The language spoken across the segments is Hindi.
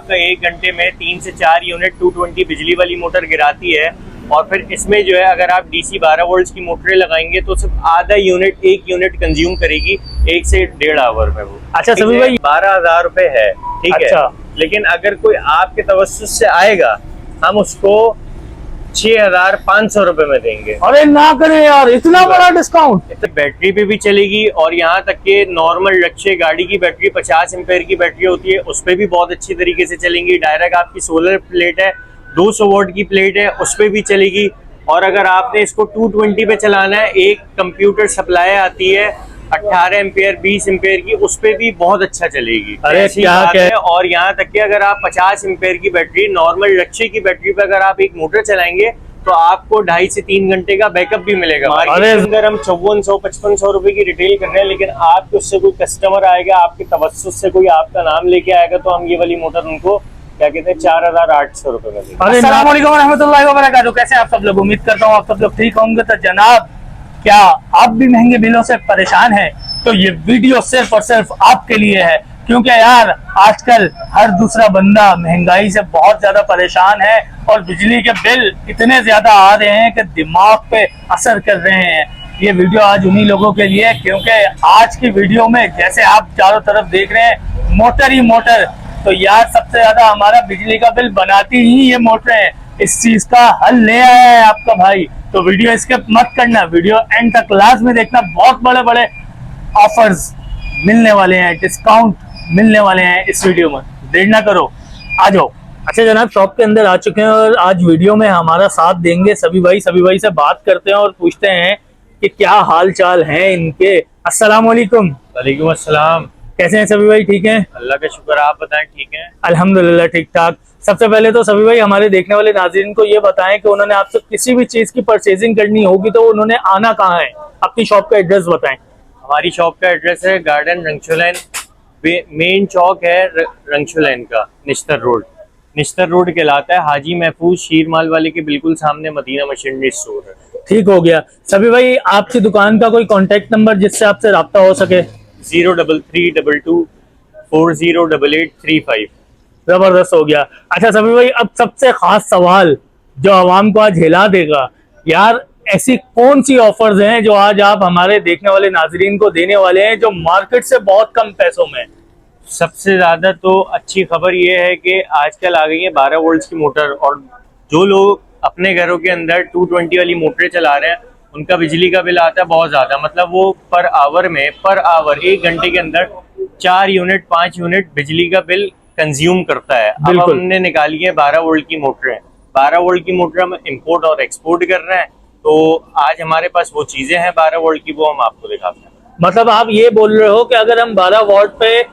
आपका 1 घंटे में 3 से 4 यूनिट 220 बिजली वाली मोटर गिराती है। और फिर इसमें जो है अगर आप DC 12 वोल्ट्स की मोटरें लगाएंगे तो सिर्फ आधा यूनिट 1 यूनिट कंज्यूम करेगी 1 से 1.5 आवर में वो। अच्छा सभी भाई 12,000 रुपए है, ठीक है। लेकिन अगर कोई आपके तवस्सुस से आएगा हम उसको 6,500 रुपए में देंगे। अरे ना करें यार, इतना बड़ा डिस्काउंट। बैटरी पे भी चलेगी और यहाँ तक के नॉर्मल रक्शे गाड़ी की बैटरी 50 एम्पेयर की बैटरी होती है उस पर भी बहुत अच्छी तरीके से चलेंगी। डायरेक्ट आपकी सोलर प्लेट है, 200 वोल्ट की प्लेट है, उस पर भी चलेगी। और अगर आपने इसको 220 पे चलाना है, एक कंप्यूटर सप्लाई आती है 18 एम्पेयर 20 एम्पेयर की, उस पे भी बहुत अच्छा चलेगी। अरे क्या है। और यहाँ तक कि अगर आप 50 एम्पेयर की बैटरी नॉर्मल रक्शे की बैटरी पे अगर आप एक मोटर चलाएंगे तो आपको 2.5 से 3 घंटे का बैकअप भी मिलेगा। अगर हम 5400-5500 रुपए की रिटेल कर रहे हैं, लेकिन आपके उससे कोई कस्टमर आएगा, आपके तवस्सुस से कोई आपका नाम लेके आएगा तो हम ये वाली मोटर उनको क्या कहते हैं 4,800 रुपए में देंगे। अस्सलाम वालेकुम रहमतुल्लाहि व बरकातहू। कैसे आप सब लोग, उम्मीद करता हूँ आप सब लोग ठीक होंगे। तो जनाब, क्या आप भी महंगे बिलों से परेशान हैं? तो ये वीडियो सिर्फ और सिर्फ आपके लिए है, क्योंकि यार आजकल हर दूसरा बंदा महंगाई से बहुत ज्यादा परेशान है और बिजली के बिल इतने ज्यादा आ रहे हैं कि दिमाग पे असर कर रहे हैं। ये वीडियो आज उन्हीं लोगों के लिए है, क्योंकि आज की वीडियो में जैसे आप चारों तरफ देख रहे हैं मोटर ही मोटर, तो यार सबसे ज्यादा हमारा बिजली का बिल बनाती ही ये मोटरें हैं। इस चीज का हल ले आया है आपका भाई। तो वीडियो स्किप मत करना, वीडियो एंड तक क्लास में देखना। बहुत बड़े बड़े ऑफर्स मिलने वाले हैं, डिस्काउंट मिलने वाले हैं इस वीडियो में, देर ना करो, आ जाओ। अच्छा जनाब, शॉप के अंदर आ चुके हैं और आज वीडियो में हमारा साथ देंगे सभी भाई से बात करते हैं और पूछते हैं कि क्या हाल चाल है इनके। अस्सलाम वालेकुम। वालेकुम अस्सलाम। कैसे हैं सभी भाई? ठीक हैं, अल्लाह का शुक्र, आप बताएं ठीक हैं? अल्हम्दुलिल्लाह ठीक ठाक। सबसे पहले तो सभी भाई हमारे देखने वाले नाज़रीन को ये बताएं कि उन्होंने आपसे किसी भी चीज की परचेजिंग करनी होगी तो उन्होंने आना कहाँ है, अपनी शॉप का एड्रेस बताएं। हमारी शॉप का एड्रेस है गार्डन रंगशुलैन, मेन चौक है रंगशुलैन का, निश्तर रोड कहलाता है। हाजी महफूज शीर माल वाले के बिल्कुल सामने मदीना मशीनरी स्टोर है। ठीक हो गया। सभी भाई आपकी दुकान का कोई कॉन्टेक्ट नंबर जिससे आपसे रब्ता हो सके? 03322408835। जबरदस्त हो गया। अच्छा सभी भाई, अब सबसे खास सवाल जो आवाम को आज हिला देगा, यार ऐसी कौन सी ऑफर्स हैं जो आज आप हमारे देखने वाले नाजरीन को देने वाले हैं जो मार्केट से बहुत कम पैसों में? सबसे ज्यादा तो अच्छी खबर ये है कि आजकल आ गई है 12 वोल्ट्स की मोटर, और जो लोग अपने घरों के अंदर 220 वाली मोटरें चला रहे हैं उनका बिजली का बिल आता है बहुत ज्यादा। मतलब वो पर आवर 1 घंटे के अंदर 4 यूनिट 5 यूनिट बिजली का बिल कंज्यूम करता है। अब हमने निकाली है 12 वोल्ट की मोटरें। 12 वोल्ट की मोटर हम इंपोर्ट और एक्सपोर्ट कर रहे हैं, तो आज हमारे पास वो चीजें हैं 12 वोल्ट की, वो हम आपको दिखाते हैं। मतलब आप ये बोल रहे हो कि अगर हम 12 वोल्ट पे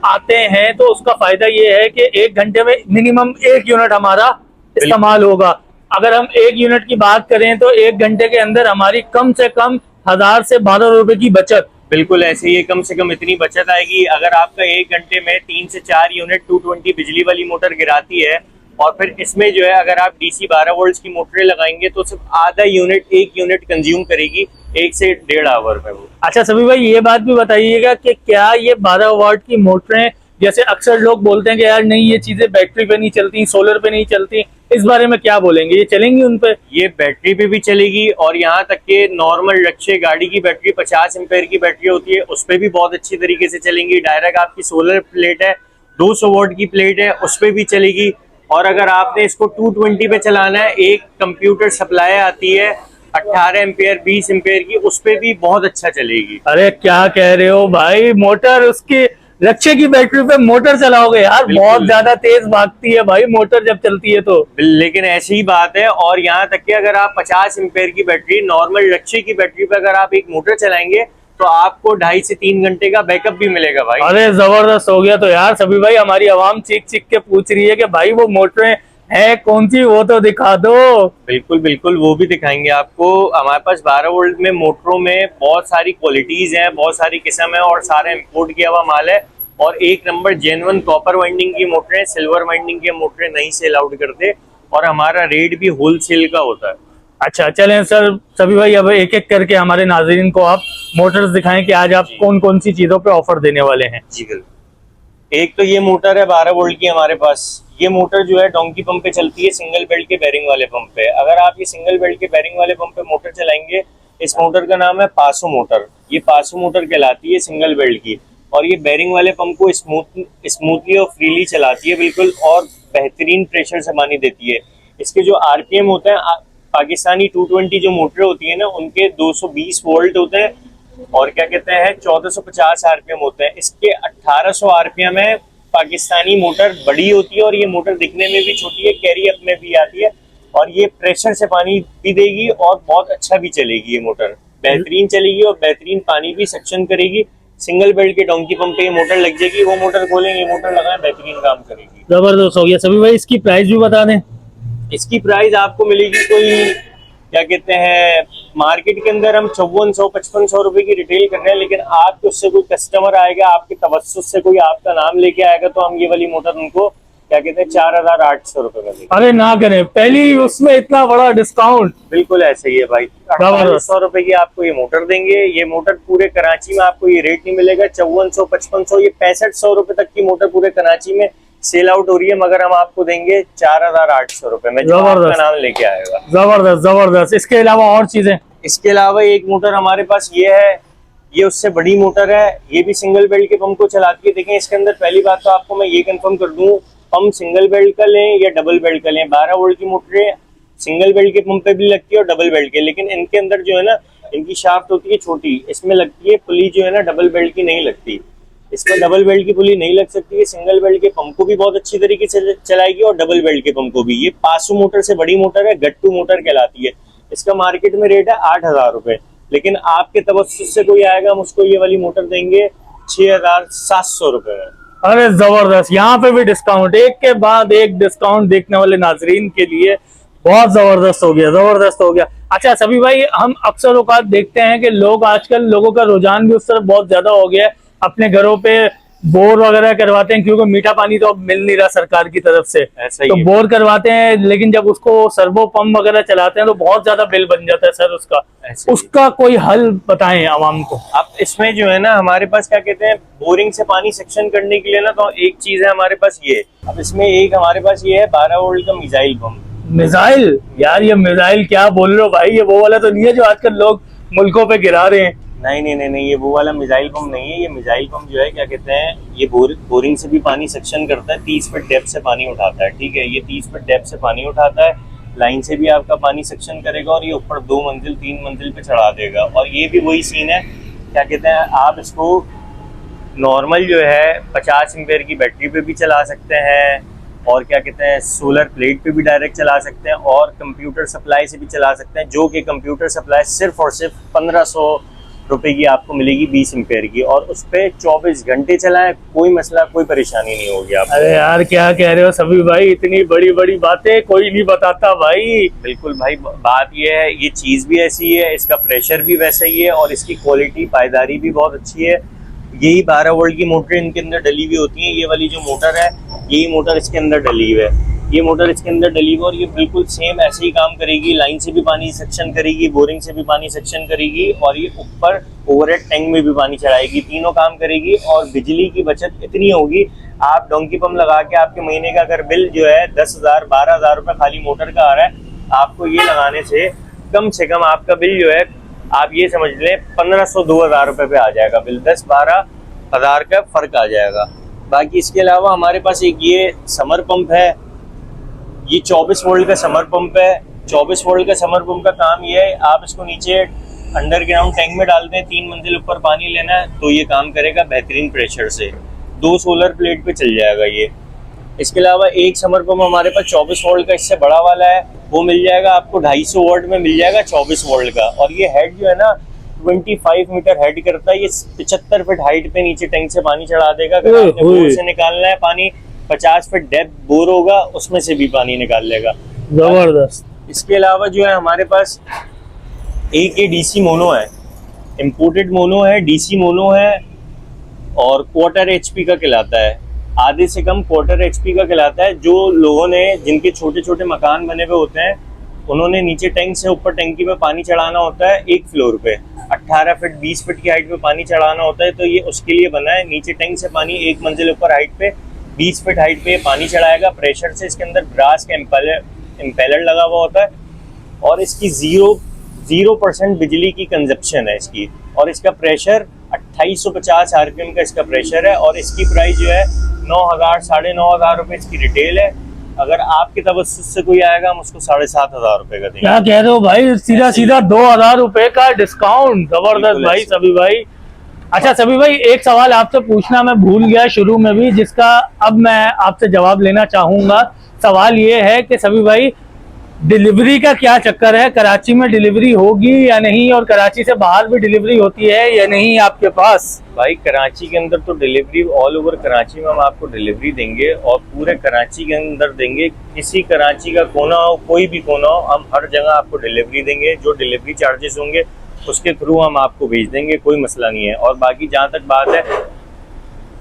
आते हैं तो उसका फायदा ये है कि 1 घंटे में मिनिमम 1 यूनिट हमारा इस्तेमाल होगा। अगर हम 1 यूनिट की बात करें तो 1 घंटे के अंदर हमारी कम से कम 1000 से 12 रुपए की बचत। बिल्कुल ऐसे ही, कम से कम इतनी बचत आएगी। अगर आपका 1 घंटे में 3 से 4 यूनिट 220 बिजली वाली मोटर गिराती है, और फिर इसमें जो है अगर आप DC 12 वोल्ट्स की मोटरें लगाएंगे तो सिर्फ आधा यूनिट 1 यूनिट कंज्यूम करेगी 1 से 1.5 आवर में वो। अच्छा सभी भाई, ये बात भी बताइएगा कि क्या ये 12 वाट की मोटरें, जैसे अक्सर लोग बोलते हैं कि यार नहीं ये चीजें बैटरी पे नहीं चलती, सोलर पे नहीं चलती, इस बारे में क्या बोलेंगे? ये चलेंगी उन पे? ये बैटरी पे भी चलेगी और यहाँ तक के नॉर्मल रक्शे गाड़ी की बैटरी 50 एम्पेयर की बैटरी होती है उस पर भी बहुत अच्छी तरीके से चलेंगी। डायरेक्ट आपकी सोलर प्लेट है, 200 वोल्ट की प्लेट है, उस पर भी चलेगी। और अगर आपने इसको 220 पे चलाना है, एक कंप्यूटर सप्लाई आती है 18 एम्पेयर 20 एम्पेयर की, उस पे भी बहुत अच्छा चलेगी। अरे क्या कह रहे हो भाई, मोटर उसकी रक्शे की बैटरी पे मोटर चलाओगे यार? बहुत ज्यादा तेज भागती है भाई मोटर जब चलती है तो। लेकिन ऐसी ही बात है। और यहाँ तक कि अगर आप 50 एम्पेयर की बैटरी नॉर्मल रक्शे की बैटरी पे अगर आप एक मोटर चलाएंगे तो आपको 2.5 से 3 घंटे का बैकअप भी मिलेगा भाई। अरे जबरदस्त हो गया। तो यार सभी भाई, हमारी आवाम चीख चीख के पूछ रही है कि भाई वो मोटरें है कौन सी, वो तो दिखा दो। बिल्कुल बिल्कुल, वो भी दिखाएंगे आपको। हमारे पास 12 वोल्ट में मोटरों में बहुत सारी क्वालिटीज हैं, बहुत सारी किस्म है और सारा इम्पोर्ट किया हुआ माल है। और एक नंबर जेन्युइन कॉपर वाइंडिंग की मोटरें, सिल्वर वाइंडिंग की मोटरें नहीं सेल आउट करते, और हमारा रेट भी होलसेल का होता है। अच्छा चलें सर, सभी भाई अब एक एक करके हमारे नाजरीन को आप मोटर्स दिखाएं कि आज आप कौन कौन सी चीजों पे ऑफर देने वाले हैं। जी बिल्कुल। एक तो ये मोटर है 12 वोल्ट की हमारे पास। ये मोटर जो है डोंकी पंप पे चलती है, सिंगल बेल्ट के बेरिंग वाले पंप पे। अगर आप ये सिंगल बेल्ट के बेरिंग वाले पंप पे मोटर चलाएंगे, इस मोटर का नाम है पासो मोटर। ये पासो मोटर कहलाती है सिंगल बेल्ट की, और ये बेरिंग वाले पंप को स्मूथली और फ्रीली चलाती है बिल्कुल, और बेहतरीन प्रेशर से पानी देती है। इसके जो आरपीएम होते हैं, पाकिस्तानी 220 जो मोटर होती है ना, उनके 220 वोल्ट होते हैं, और क्या कहते हैं 1450 आरपीएम होते हैं। इसके 1800 आरपीएम है। पाकिस्तानी मोटर बड़ी होती है, और ये मोटर दिखने में भी छोटी है, कैरी अप में भी आती है, और ये प्रेशर से पानी भी देगी और बहुत अच्छा भी चलेगी। ये मोटर बेहतरीन चलेगी और बेहतरीन पानी भी सक्शन करेगी। सिंगल बेल्ट के डोंकी पंप पे ये मोटर लग जाएगी, वो मोटर खोलेंगे, मोटर लगाएं, बेहतरीन काम करेगी। जबरदस्त हो गया। सभी भाई इसकी प्राइस भी बता दें। इसकी प्राइस आपको मिलेगी कोई, क्या कहते हैं, मार्केट के अंदर हम 5400-5500 रुपए की रिटेल कर रहे हैं, लेकिन आपके उससे कोई कस्टमर आएगा, आपके तवज्जुह से कोई आपका नाम लेके आएगा, तो हम ये वाली मोटर उनको क्या कहते हैं 4800 रुपए में देंगे। अरे ना करें, पहली उसमें इतना बड़ा डिस्काउंट। बिल्कुल ऐसे ही है भाई, 4800 रुपए की आपको ये मोटर देंगे। ये मोटर पूरे कराची में आपको ये रेट नहीं मिलेगा, 5400-5500, ये 6500 रुपए तक की मोटर पूरे कराची में सेल आउट हो रही है, मगर हम आपको देंगे 4800 रुपए में, जो आपका नाम लेके आएगा। जबरदस्त जबरदस्त। इसके अलावा और चीजें? इसके अलावा एक मोटर हमारे पास ये है, ये उससे बड़ी मोटर है, ये भी सिंगल बेल्ट के पंप को चलाती है। देखें इसके अंदर पहली बात तो आपको मैं ये कंफर्म कर दूं, पंप सिंगल बेल्ट का लें या डबल बेल्ट का लें, 12 वोल्ट की मोटरें सिंगल बेल्ट के पंप पे भी लगती है और डबल बेल्ट के, लेकिन इनके अंदर जो है ना, इनकी शाफ्ट होती है छोटी, इसमें लगती है पुली जो है ना, डबल बेल्ट की नहीं लगती। इसमें डबल बेल्ट की पुली नहीं लग सकती है। सिंगल बेल्ट के पंप को भी बहुत अच्छी तरीके से चलाएगी और डबल बेल्ट के पंप को भी। ये पासो मोटर से बड़ी मोटर है, गट्टू मोटर कहलाती है। इसका मार्केट में रेट है 8000 रुपए, लेकिन आपके तवज्जुह से कोई आएगा, हम उसको ये वाली मोटर देंगे 6700 रुपए में। अरे जबरदस्त, यहाँ पे भी डिस्काउंट, एक के बाद एक डिस्काउंट देखने वाले नाजरीन के लिए बहुत जबरदस्त हो गया, जबरदस्त हो गया। अच्छा सभी भाई, हम अक्सर औकात देखते हैं कि लोग आजकल, लोगों का रुझान भी उस तरफ बहुत ज्यादा हो गया है, अपने घरों पे बोर वगैरह करवाते हैं, क्योंकि मीठा पानी तो अब मिल नहीं रहा सरकार की तरफ से, तो बोर करवाते हैं, लेकिन जब उसको सर्वो पंप वगैरह चलाते हैं तो बहुत ज्यादा बिल बन जाता है सर उसका कोई हल बताएं आवाम को। अब इसमें जो है ना, हमारे पास क्या कहते हैं, बोरिंग से पानी सेक्शन करने के लिए ना, तो एक चीज है हमारे पास ये। अब इसमें एक हमारे पास ये है 12 वोल्ट का मिसाइल पंप। मिसाइल? यार ये मिसाइल क्या बोल रहे हो भाई, ये वो वाला तो नहीं है जो आजकल लोग मुल्कों पे गिरा रहे हैं? नहीं, ये वो वाला मिसाइल पंप नहीं है। ये मिसाइल पंप जो है, क्या कहते हैं, ये बोरिंग से भी पानी सक्शन करता है, 30 फीट डेप्थ से पानी उठाता है। ठीक है, ये 30 फीट डेप्थ से पानी उठाता है, लाइन से भी आपका पानी सक्शन करेगा, और ये ऊपर 2 मंजिल 3 मंजिल पे चढ़ा देगा। और ये भी वही सीन है, क्या कहते हैं, आप इसको नॉर्मल जो है 50 एम्पेयर की बैटरी पे भी चला सकते हैं, और क्या कहते हैं, सोलर प्लेट पे भी डायरेक्ट चला सकते हैं, और कंप्यूटर सप्लाई से भी चला सकते हैं, जो कि कंप्यूटर सप्लाई सिर्फ और सिर्फ 1500 रुपए की आपको मिलेगी 20 एम्पेयर की, और उस पे 24 घंटे चलाएं, कोई मसला, कोई परेशानी नहीं होगी आपको। अरे यार क्या कह रहे हो सभी भाई, इतनी बड़ी बड़ी बातें कोई नहीं बताता भाई। बिल्कुल भाई, बात ये है, ये चीज़ भी ऐसी है, इसका प्रेशर भी वैसा ही है, और इसकी क्वालिटी पायदारी भी बहुत अच्छी है। यही 12 वोल्ट की मोटर इनके अंदर डली हुई होती है। ये वाली जो मोटर है, यही मोटर इसके अंदर डली हुई है, ये मोटर इसके अंदर डली हुई, और ये बिल्कुल सेम ऐसे ही काम करेगी। लाइन से भी पानी सक्शन करेगी, बोरिंग से भी पानी सक्शन करेगी, और ये ऊपर ओवरहेड टैंक में भी पानी चढ़ाएगी, तीनों काम करेगी। और बिजली की बचत इतनी होगी, आप डोंकी पंप लगा के आपके महीने का अगर बिल जो है 10,000 12,000 रुपये खाली मोटर का आ रहा है, आपको ये लगाने से कम आपका बिल जो है, आप ये समझ लें 1500-2000 रुपये पे आ जाएगा बिल, 10-12 हज़ार का फर्क आ जाएगा। बाकी इसके अलावा हमारे पास एक ये समर पंप है, ये 24 वोल्ट का समर पंप है। 24 वोल्ट का समर पंप का काम ये है, आप इसको नीचे अंडरग्राउंड टैंक में डालते हैं, 3 मंजिल ऊपर पानी लेना है, तो ये काम करेगा बेहतरीन प्रेशर से, 2 सोलर प्लेट पे चल जाएगा ये। इसके अलावा एक समर पंप हमारे पास 24 वोल्ट का इससे बड़ा वाला है, वो मिल जाएगा आपको 250 वोल्ट में मिल जाएगा 24 वोल्ट का। और ये हेड जो है ना 25 मीटर हेड करता है, ये 75 फीट हाइट पे नीचे टैंक से पानी चढ़ा देगा। अगर आपने बोर से निकालना है पानी, 50 फीट डेप्थ बोर होगा, उसमें से भी पानी निकाल लेगा। जबरदस्त। इसके अलावा जो है हमारे पास एक ये डीसी मोनो है, इम्पोर्टेड मोनो है, डीसी मोनो है, और 1/4 HP का कहलाता है, आधे से कम 1/4 HP का कहलाता है। जो लोगों ने, जिनके छोटे छोटे मकान बने हुए होते हैं, उन्होंने नीचे टैंक से ऊपर टैंकी में पानी चढ़ाना होता है 1 फ्लोर पे, 18 फीट 20 फीट की हाइट पे पानी चढ़ाना होता है, तो ये उसके लिए बना है। नीचे टैंक से पानी 1 मंजिल ऊपर हाइट पे 20 फीट हाइट पे पानी चढ़ाएगा प्रेशर से। इसके अंदर ब्रास का इम्पेलर लगा हुआ होता है और इसकी 0% बिजली की कंजप्शन है इसकी, और इसका प्रेशर 2850 आरपीएम का इसका प्रेशर है, और इसकी प्राइस जो है 9,000 9,500 रुपये इसकी रिटेल है। अगर आपके तवज्जुह से कोई आएगा हम उसको 7,500 रुपये का देंगे। क्या कह रहे हो भाई, सीधा सीधा 2,000 रुपए का डिस्काउंट, जबरदस्त भाई सभी भाई। अच्छा सभी भाई, एक सवाल आपसे पूछना मैं भूल गया शुरू में भी, जिसका अब मैं आपसे जवाब लेना चाहूंगा। सवाल ये है कि सभी भाई डिलीवरी का क्या चक्कर है, कराची में डिलीवरी होगी या नहीं, और कराची से बाहर भी डिलीवरी होती है या नहीं आपके पास? भाई कराची के अंदर तो डिलीवरी ऑल ओवर कराची में हम आपको डिलीवरी देंगे, और पूरे कराची के अंदर देंगे। किसी कराची का कोना हो, कोई भी कोना हो, हम हर जगह आपको डिलीवरी देंगे। जो डिलीवरी चार्जेस होंगे उसके थ्रू हम आपको भेज देंगे, कोई मसला नहीं है। और बाकी जहाँ तक बात है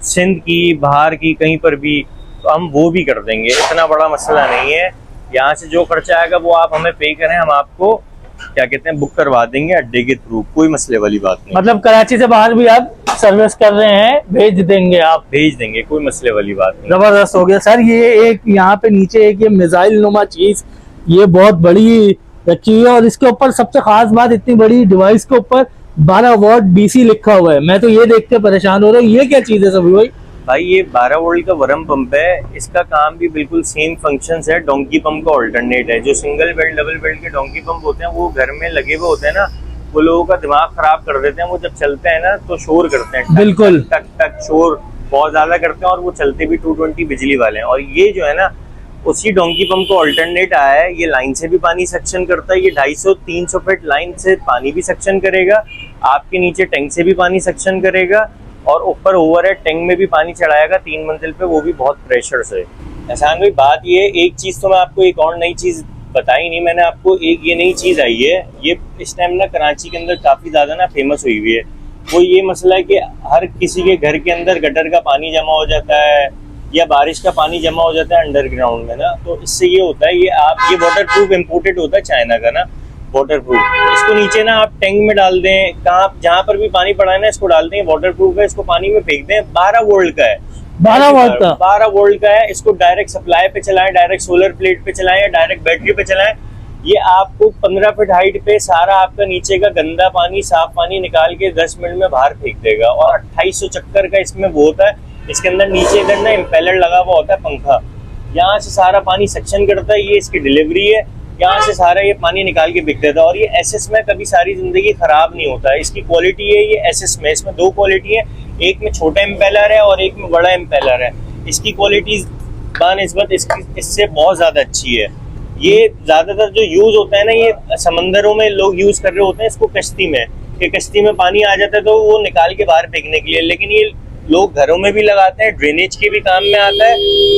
सिंध की, बाहर की, कहीं पर भी, तो हम वो भी कर देंगे, इतना बड़ा मसला नहीं है। यहाँ से जो खर्चा आएगा वो आप हमें पे करें, हम आपको क्या कहते हैं बुक करवा देंगे अड्डे के थ्रू, कोई मसले वाली बात नहीं। मतलब कराची से बाहर भी आप सर्विस कर रहे हैं, भेज देंगे आप? भेज देंगे, कोई मसले वाली बात नहीं। जबरदस्त हो गया सर। ये एक यहाँ पे नीचे एक ये मिसाइल नुमा चीज, ये बहुत बड़ी रखी है, और इसके ऊपर सबसे खास बात, इतनी बड़ी डिवाइस के ऊपर 12 वॉट डीसी लिखा हुआ है। मैं तो ये देख के परेशान हो रहा हूँ, ये क्या चीज है सभी भाई? भाई ये 12 वोल्ट का वरम पंप है, इसका काम भी बिल्कुल सेम फंक्शंस है, डोंकी पंप का ऑल्टरनेट है। जो सिंगल बेल्ट डबल बेल्ट के डोंकी पंप होते हैं वो घर में लगे हुए होते हैं ना, वो लोगों का दिमाग खराब कर देते हैं। वो जब चलते हैं ना तो शोर करते हैं, बिल्कुल टक टक शोर बहुत ज्यादा करते हैं, और वो चलते भी 220 बिजली वाले हैं। और ये जो है ना उसी डोंकी पंप का ऑल्टरनेट आया है। ये लाइन से भी पानी सक्शन करता है, ये 250-300 फीट लाइन से पानी भी सक्शन करेगा, आपके नीचे टैंक से भी पानी सक्शन करेगा, और ऊपर ओवरहेड टैंक में भी पानी चढ़ाएगा 3 मंजिल पे, वो भी बहुत प्रेशर से। एहसान भाई बात ये, एक चीज तो मैं आपको एक और नई चीज बताई नहीं मैंने आपको, एक ये नई चीज आई है, ये इस टाइम ना कराची के अंदर काफी ज्यादा ना फेमस हुई हुई है। वो ये मसला है कि हर किसी के घर के अंदर गटर का पानी जमा हो जाता है, या बारिश का पानी जमा हो जाता है अंडरग्राउंड में ना, तो इससे ये होता है, ये वाटर प्रूफ इम्पोर्टेड होता है चाइना का ना, वाटर प्रूफ। इसको नीचे ना आप टैंक में डाल दें, कहाँ जहाँ पर भी पानी पड़ा है ना इसको डाल दें, वाटर प्रूफ है, इसको पानी में फेंक दें। 12 वोल्ट का है, 12 वोल्ट का, 12 वोल्ट का है। इसको डायरेक्ट सप्लाई पे चलाएं, डायरेक्ट सोलर प्लेट पे चलाएं, या डायरेक्ट बैटरी पे चलाएं। ये आपको 15 फीट हाइट पे सारा आपका नीचे का गंदा पानी, साफ पानी निकाल के 10 मिनट में बाहर फेंक देगा। और 2800 चक्कर का इसमें वो होता है, इसके अंदर नीचे इधर ना इम्पेलर लगा हुआ होता है, पंखा, यहाँ से सारा पानी सक्शन करता है। ये इसकी डिलीवरी है, यहाँ से सारा ये पानी निकाल के बिक देता है। और ये एसएस में कभी सारी जिंदगी खराब नहीं होता है। इसकी क्वालिटी है ये एसएस में, इसमें 2 क्वालिटी है, एक में छोटा इम्पेलर है और एक में बड़ा इम्पेलर है। इसकी क्वालिटी बानिस्बत इससे बहुत ज्यादा अच्छी है। ये ज्यादातर जो यूज होता है ना, ये समंदरों में लोग यूज कर रहे होते हैं इसको कश्ती में, कि कश्ती में पानी आ जाता है तो वो निकाल के बाहर फेंकने के लिए, लेकिन ये लोग घरों में भी लगाते हैं, ड्रेनेज के भी काम में आता है,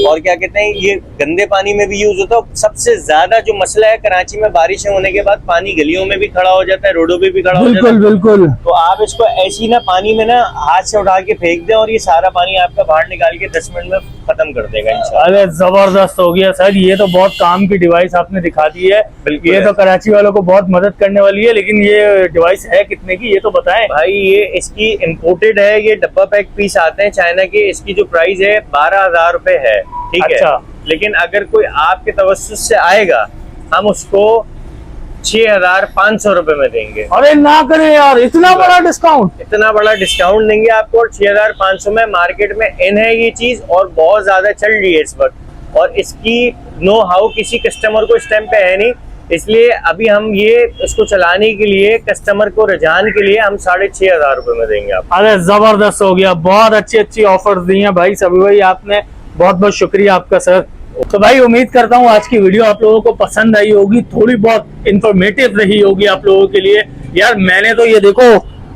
और क्या कहते हैं ये गंदे पानी में भी यूज होता है। सबसे ज्यादा जो मसला है कराची में, बारिशें होने के बाद पानी गलियों में भी खड़ा हो जाता है, रोडों पे भी खड़ा हो जाता है। बिल्कुल। तो आप इसको ऐसी ना पानी में ना हाथ से उठा के फेंक दें, और ये सारा पानी आपका बाहर निकाल के 10 मिनट में खत्म कर देगा इंशाल्लाह। अरे जबरदस्त हो गया सर, ये तो बहुत काम की डिवाइस आपने दिखा दी है। बिल्कुल, ये तो कराची वालों को बहुत मदद करने वाली है। लेकिन ये डिवाइस है कितने की, ये तो बताएं भाई। ये इसकी इम्पोर्टेड है, ये डब्बा पैक पीस आते हैं चाइना के। इसकी जो प्राइस है 12,000 रुपए है, ठीक अच्छा। है। लेकिन अगर कोई आपके तवज्जुह से आएगा हम उसको 6,500 रुपए में देंगे। अरे ना करें यार, इतना बड़ा डिस्काउंट, इतना बड़ा डिस्काउंट देंगे आपको, और 6,500 में मार्केट में इन है ये चीज, और बहुत ज्यादा चल रही है इस वक्त। और इसकी नो हाउ किसी कस्टमर को इस टाइम पे है नहीं, इसलिए अभी हम ये इसको चलाने के लिए कस्टमर को रुझान के लिए हम 6,500 रुपए में देंगे आप। अरे जबरदस्त हो गया, बहुत अच्छी ऑफर्स दी हैं भाई सभी भाई, आपने बहुत बहुत शुक्रिया आपका सर। तो भाई उम्मीद करता हूँ आज की वीडियो आप लोगों को पसंद आई होगी, थोड़ी बहुत इंफॉर्मेटिव रही होगी आप लोगों के लिए। यार मैंने तो ये देखो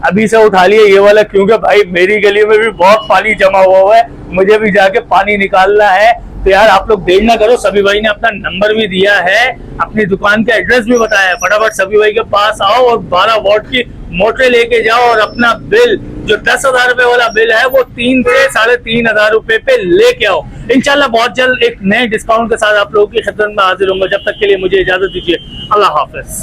अभी से उठा लिया ये वाला, क्योंकि भाई मेरी गली में भी बहुत पानी जमा हुआ है, मुझे भी जाके पानी निकालना है। तो यार आप लोग देर ना करो, सभी भाई ने अपना नंबर भी दिया है, अपनी दुकान का एड्रेस भी बताया है। फटाफट सभी भाई के पास आओ और 12 वॉट की मोटर लेके जाओ और अपना बिल जो 10,000 रुपए वाला बिल है वो 3 से 3,500 रुपए पे लेके आओ। इंशाल्लाह बहुत जल्द एक नए डिस्काउंट के साथ आप लोगों की खिदमत में हाजिर होंगे। जब तक के लिए मुझे इजाजत दीजिए। अल्लाह हाफिज।